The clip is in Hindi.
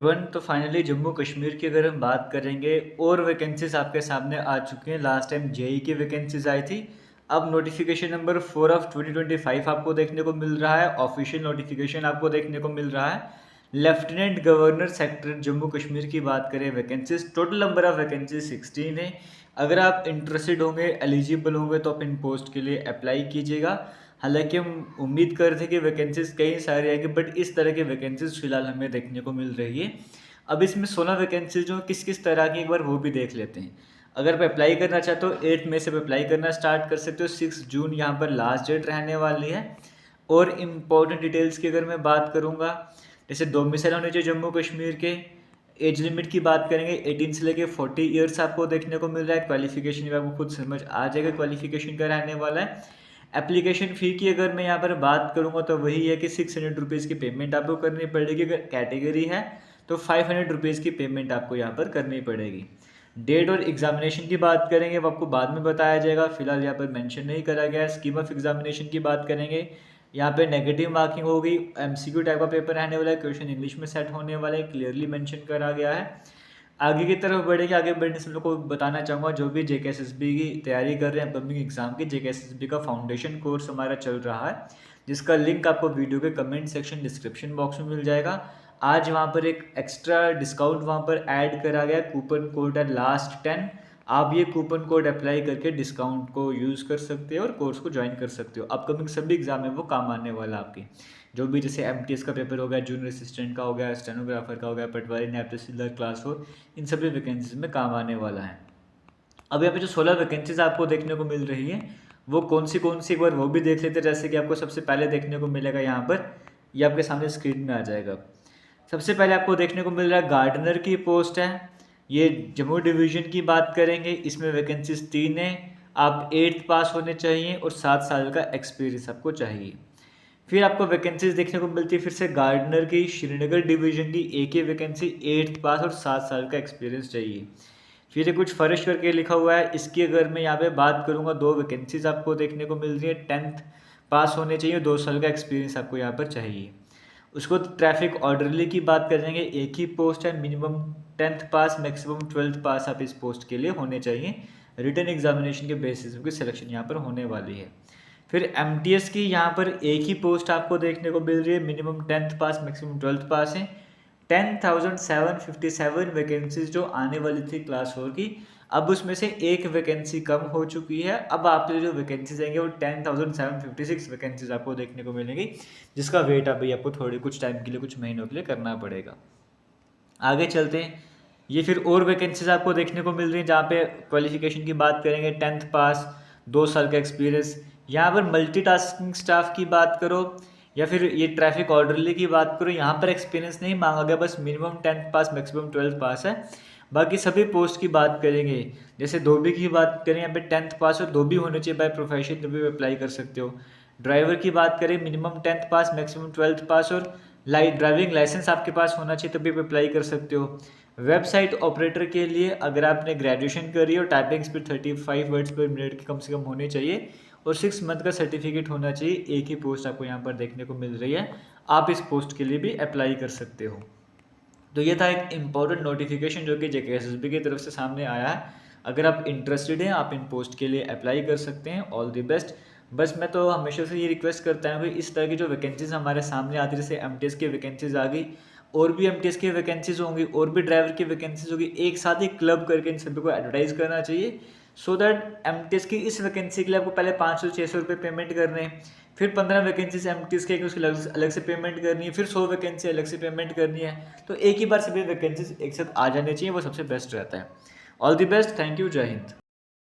तो फाइनली जम्मू कश्मीर की अगर हम बात करेंगे और वैकेंसीज आपके सामने आ चुकी हैं। लास्ट टाइम जेई की वैकेंसीज आई थी। अब नोटिफिकेशन नंबर 4 ऑफ 2025 आपको देखने को मिल रहा है। ऑफिशियल नोटिफिकेशन आपको देखने को मिल रहा है। Lieutenant governor sector Jammu Kashmir की बात करें, vacancies total number of vacancies 16 है। अगर आप इंटरेस्टेड होंगे, एलिजिबल होंगे तो आप इन पोस्ट के लिए अप्लाई कीजिएगा। हालांकि हम उम्मीद कर थे कि वैकेंसीज कई सारी आएंगी, बट इस तरह की वैकेंसीज फिलहाल हमें देखने को मिल रही है। अब इसमें 16 वैकेंसीज जो किस किस तरह की, एक बार वो भी देख लेते हैं। अगर आप अप्लाई करना चाहते हो 8 मई से अप्लाई करना स्टार्ट कर सकते हो। 6 जून यहाँ पर लास्ट डेट रहने वाली है। और इम्पोर्टेंट डिटेल्स की अगर मैं बात करूँगा, जैसे डोमिसाइल होने चाहिए जम्मू कश्मीर के। एज लिमिट की बात करेंगे 18 से लेके 40 ईयर्स आपको देखने को मिल रहा है। क्वालिफिकेशन भी आपको खुद समझ आ जाएगा क्वालिफिकेशन का रहने वाला है। एप्लीकेशन फ़ी की अगर मैं यहाँ पर बात करूँगा तो वही है कि 600 रुपीज़ की पेमेंट आपको करनी पड़ेगी। अगर कैटेगरी है तो 500 रुपीज़ की पेमेंट आपको यहाँ पर करनी पड़ेगी। डेट और एग्जामिनेशन की बात करेंगे वो आपको बाद में बताया जाएगा, फिलहाल यहाँ पर मेंशन नहीं करा गया है। स्कीम ऑफ एग्जामिनेशन की बात करेंगे, यहाँ पे नेगेटिव मार्किंग होगी। एमसीक्यू टाइप का पेपर रहने वाला है, क्वेश्चन इंग्लिश में सेट होने वाला है, क्लियरली मेंशन करा गया है। आगे की तरफ बढ़ेंगे, आगे बढ़ने से मैं को बताना चाहूँगा जो भी जेकेएसएसबी की तैयारी कर रहे हैं अपकमिंग एग्जाम की, जेकेएसएसबी का फाउंडेशन कोर्स हमारा चल रहा है, जिसका लिंक आपको वीडियो के कमेंट सेक्शन डिस्क्रिप्शन बॉक्स में मिल जाएगा। आज वहाँ पर एक एक्स्ट्रा डिस्काउंट वहाँ पर ऐड करा गया, कूपन कोड है लास्ट 10। आप ये कूपन कोड अप्लाई करके डिस्काउंट को यूज़ कर सकते हो और कोर्स को ज्वाइन कर सकते हो। अपकमिंग सभी एग्जाम में वो काम आने वाला आपकी, जो भी जैसे एमटीएस का पेपर हो गया, जूनियर असिस्टेंट का हो गया, स्टेनोग्राफर का हो गया, पटवारी नायब तहसीलदार क्लास 4, इन सभी वैकेंसीज में काम आने वाला है। अब यहाँ पे जो 16 वैकेंसीज आपको देखने को मिल रही है वो कौन सी एक बार वो भी देख लेते हैं। जैसे कि आपको सबसे पहले देखने को मिलेगा यहाँ पर, ये आपके सामने स्क्रीन में आ जाएगा। सबसे पहले आपको देखने को मिल रहा है गार्डनर की पोस्ट है। ये जम्मू डिवीज़न की बात करेंगे, इसमें वैकेंसीज 3 है। आप 8th पास होने चाहिए और 7 साल का एक्सपीरियंस आपको चाहिए। फिर आपको वैकेंसीज देखने को मिलती है फिर से गार्डनर की श्रीनगर डिवीज़न की, एक ही वैकेंसी, 8th पास और 7 साल का एक्सपीरियंस चाहिए। फिर ये कुछ फर्श करके लिखा हुआ है, इसकी अगर मैं यहाँ पे बात करूँगा 2 वैकेंसीज आपको देखने को मिल रही है। 10th पास होने चाहिए, 2 साल का एक्सपीरियंस आपको यहाँ पर चाहिए। उसको ट्रैफिक ऑर्डरली की बात करेंगे, एक ही पोस्ट है, मिनिमम 10th पास मैक्सिमम 12th पास आप इस पोस्ट के लिए होने चाहिए। रिटन एग्जामिनेशन के बेसिस पे सिलेक्शन यहाँ पर होने वाली है। फिर एमटीएस की यहाँ पर एक ही पोस्ट आपको देखने को मिल रही है, मिनिमम 10th पास मैक्सिमम 12th पास है। 10,757 वैकेंसीज जो आने वाली थी क्लास 4 की, अब उसमें से एक वैकेंसी कम हो चुकी है। अब आपके जो वैकेंसीज आएंगे वो 10,756 वैकेंसीज आपको देखने को मिलेंगी, जिसका वेट अभी आपको थोड़ी कुछ टाइम के लिए, कुछ महीनों के लिए करना पड़ेगा। आगे चलते हैं, ये फिर और वैकेंसीज आपको देखने को मिल रही है, जहाँ पे क्वालिफिकेशन की बात करेंगे 10th पास, 2 साल का एक्सपीरियंस। यहाँ पर मल्टीटास्किंग स्टाफ की बात करो या फिर ये ट्रैफिक ऑर्डरली की बात करो, यहाँ पर एक्सपीरियंस नहीं मांगा गया, बस मिनिमम 10th पास मैक्सिमम 12th पास है। बाकी सभी पोस्ट की बात करेंगे, जैसे धोबी की बात करें, यहाँ पे 10th पास और धोबी होने चाहिए बाय प्रोफेशन, तभी अप्लाई कर सकते हो। ड्राइवर की बात करें, मिनिमम 10th पास मैक्सिमम 12th पास और ड्राइविंग लाइसेंस आपके पास होना चाहिए, तभी अप्लाई कर सकते हो। वेबसाइट ऑपरेटर के लिए अगर आपने ग्रेजुएशन करी है और टाइपिंग स्पीड 35 वर्ड्स पर मिनट की कम से कम होनी चाहिए और 6 मंथ का सर्टिफिकेट होना चाहिए। एक ही पोस्ट आपको यहाँ पर देखने को मिल रही है, आप इस पोस्ट के लिए भी अप्लाई कर सकते हो। तो ये था एक इम्पॉर्टेंट नोटिफिकेशन जो कि जेकेएसएसबी की तरफ से सामने आया है। अगर आप इंटरेस्टेड हैं, आप इन पोस्ट के लिए अप्लाई कर सकते हैं। All the best. बस मैं तो हमेशा से ये रिक्वेस्ट करता हूँ कि इस तरह की जो वैकेंसीज हमारे सामने आती है, जैसे एमटीएस की वैकेंसीज आ गई, और भी एमटीएस की वैकेंसीज होंगी, और भी ड्राइवर की वैकेंसीज होगी, एक साथ ही क्लब करके इन सभी को एडवर्टाइज करना चाहिए, सो दैट एमटीएस की इस वैकेंसी के लिए आपको पहले 500-600 रुपये पेमेंट करने हैं, फिर 15 वैकेंसीज एमटीएस के उसकी अलग से पेमेंट करनी है, फिर 100 वैकेंसी अलग से पेमेंट करनी है। तो एक ही बार सभी वैकेंसीज एक साथ आ जाने चाहिए, वो सबसे बेस्ट रहता है। All the best, thank you, जय हिंद।